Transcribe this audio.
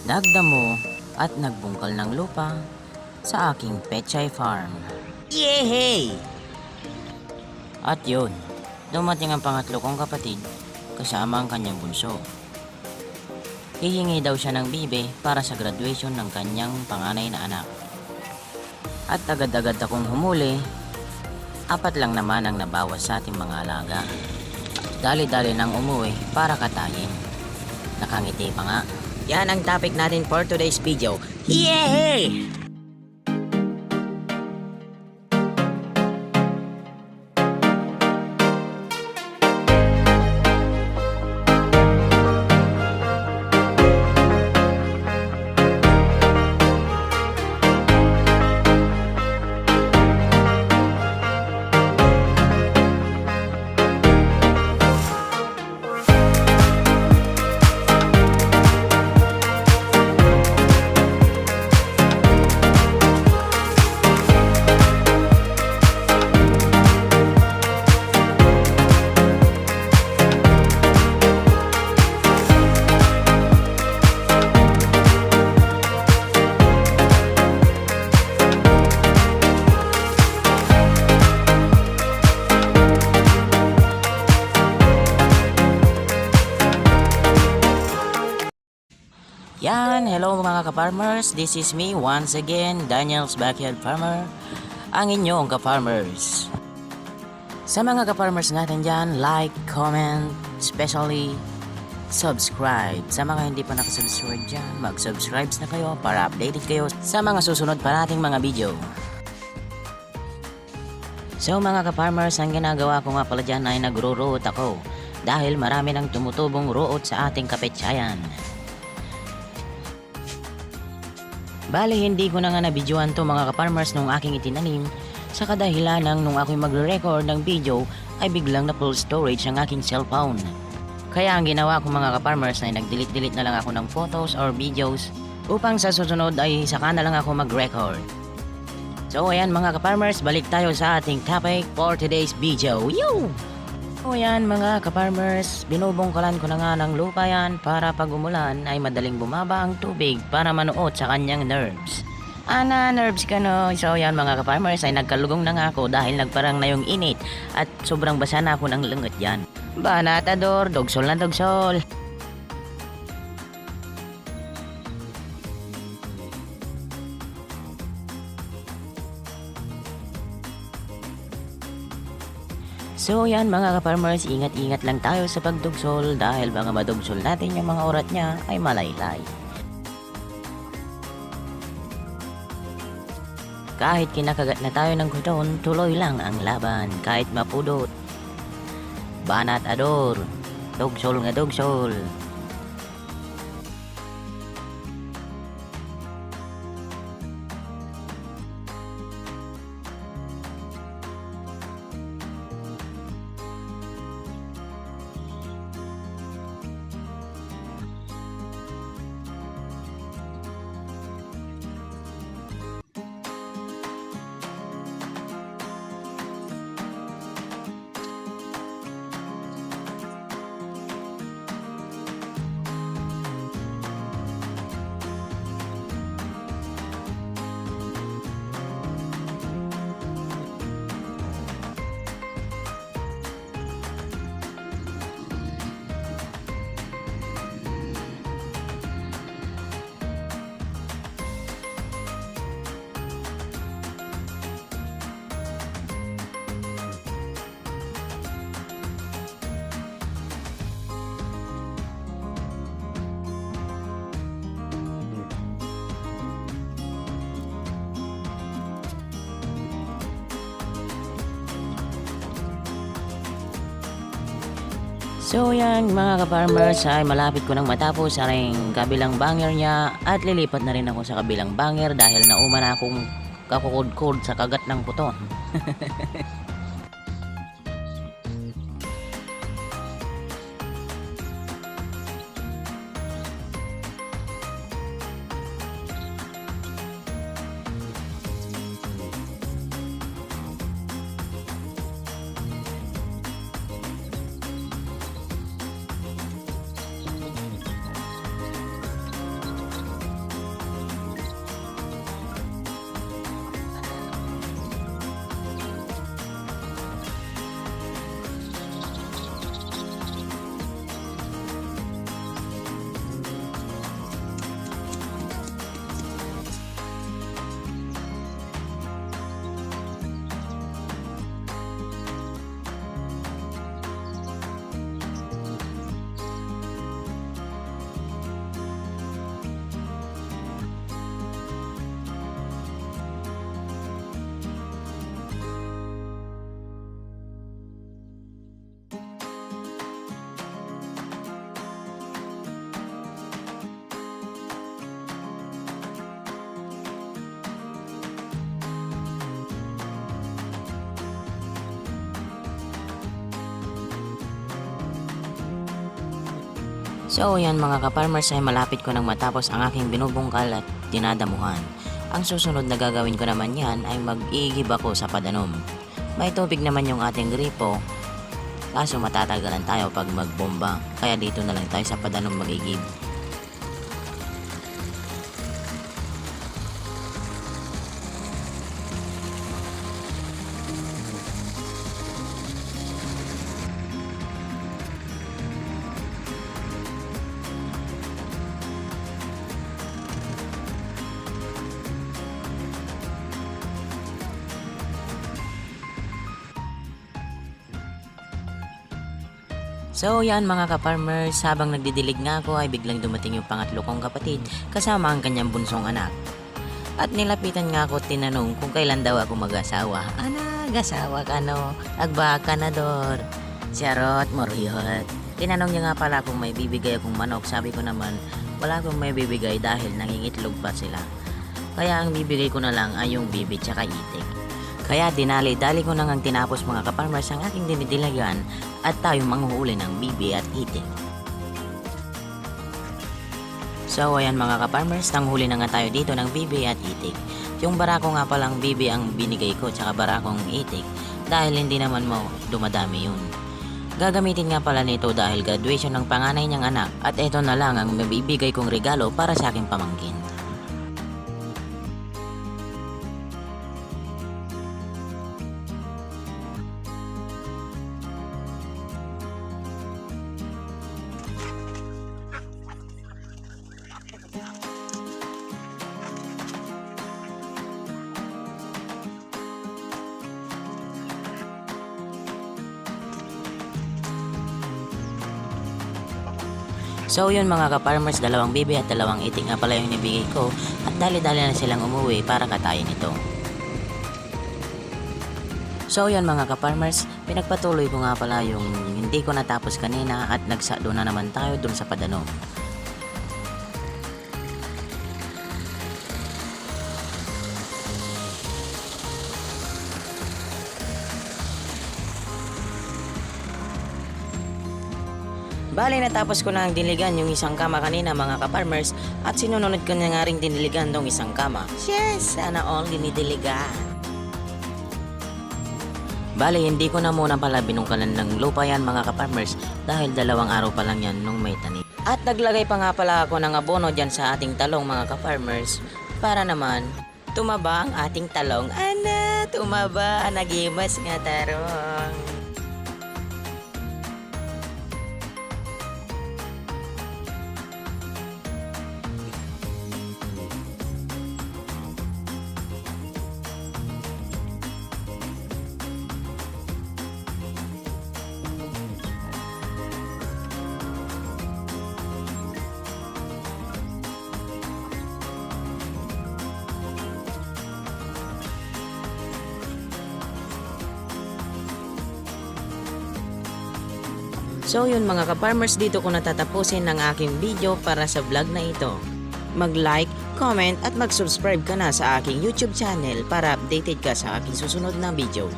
nagdamo at nagbungkal ng lupa sa aking pechay farm. Yehey! At yun, dumating ang pangatlo kong kapatid kasama ang kanyang bunso. Hihingi daw siya ng bibe para sa graduation ng kanyang panganay na anak. At agad-agad akong humuli, 4 lang naman ang nabawas sa ating mga alaga. Dali-dali nang umuwi para katayin. Nakangiti pa nga. Yan ang topic natin for today's video. Yay! Yan, hello mga ka-farmers, this is me once again, Daniel's Backyard Farmer, ang inyong ka-farmers. Sa mga ka-farmers natin dyan, like, comment, especially subscribe. Sa mga hindi pa nakasubscribe dyan, mag-subscribe na kayo para updated kayo sa mga susunod pa nating mga video. So mga ka-farmers, ang ginagawa ko nga pala dyan ay nagro-root ako dahil marami nang tumutubong root sa ating kapetsayan. Bali, hindi ko na nga nabidyoan to mga ka-farmers nung aking itinanim sa kadahilan nung ako'y magre-record ng video ay biglang na full storage ang aking cellphone. Kaya ang ginawa ko mga ka-farmers ay nag-delete na lang ako ng photos or videos upang sa susunod ay saka na lang ako mag-record. So ayan mga ka-farmers, balik tayo sa ating topic for today's video. Yo! O yan mga ka-farmers, binubungkalan ko na nga ng lupa yan para pag umulan ay madaling bumaba ang tubig para manuot sa kanyang nerves. Nerves ka no? So yan mga ka-farmers ay nagkalugong na nga ako dahil nagparang na yung init at sobrang basa na ako ng lungot yan. Banatador, dogsol na dogsol. So yan mga ka-farmers, ingat-ingat lang tayo sa pagdugsol dahil baka madugsol natin yung mga urat niya ay malaylay. Kahit kinakagat na tayo ng kuton, tuloy lang ang laban kahit mapudot. Banat ador, dugsol nga dugsol. So yan mga ka-farmers ay malapit ko nang matapos sa aking kabilang banger niya at lilipat na rin ako sa kabilang banger dahil nauma na akong kakukod-kod sa kagat ng puton. So yan mga ka-farmers ay malapit ko nang matapos ang aking binubungkal at dinadamuhan. Ang susunod na gagawin ko naman yan ay mag-iigib ako sa padanom. May tubig naman yung ating gripo, kaso matatagalan tayo pag magbomba, kaya dito na lang tayo sa padanom mag-igib. So yan mga ka-farmers, habang nagdidilig nga ako ay biglang dumating yung pangatlo kong kapatid kasama ang kanyang bunsong anak. At nilapitan nga ako at tinanong kung kailan daw ako mag-asawa. Asawa ka no? Agba ka na dor. Siyarot, moriyot. Tinanong niya nga pala kung may bibigay akong manok. Sabi ko naman, wala akong may bibigay dahil nangingitlog pa sila. Kaya ang bibigay ko na lang ay yung bibi tsaka itik. Kaya dinali-dali ko nang tinapos mga ka-farmers ang aking dinidilagan at tayo manghuhuli ng bibi at itik. So ayan mga ka-farmers, nanghuli na nga tayo dito ng bibi at itik. Yung barako nga palang bibi ang binigay ko tsaka barakong itik dahil hindi naman mo dumadami yun. Gagamitin nga pala nito dahil graduation ng panganay niyang anak at ito na lang ang mabibigay kong regalo para sa aking pamangkin. So yun mga ka-farmers, dalawang bibi at dalawang itik nga pala yung nabigay ko at dali-dali na silang umuwi para katayin ito. So yun mga ka-farmers, pinagpatuloy ko nga pala yung hindi ko natapos kanina at nagsado na naman tayo dun sa padanom. Bale, natapos ko na ang diligan yung isang kama kanina mga ka-farmers at sinunod ko na nga rin diniligan tong isang kama. Yes, sana all dinidiligan. Bale, hindi ko na muna pala binungkalan ng lupa yan mga ka-farmers dahil 2 araw pa lang yan nung may tanim. At naglagay pa nga pala ako ng abono dyan sa ating talong mga ka-farmers para naman tumaba ang ating talong. Tumaba, nagimas nga tarong. So yun mga ka-farmers, dito ko natatapusin ang aking video para sa vlog na ito. Mag-like, comment at mag-subscribe ka na sa aking YouTube channel para updated ka sa aking susunod na video.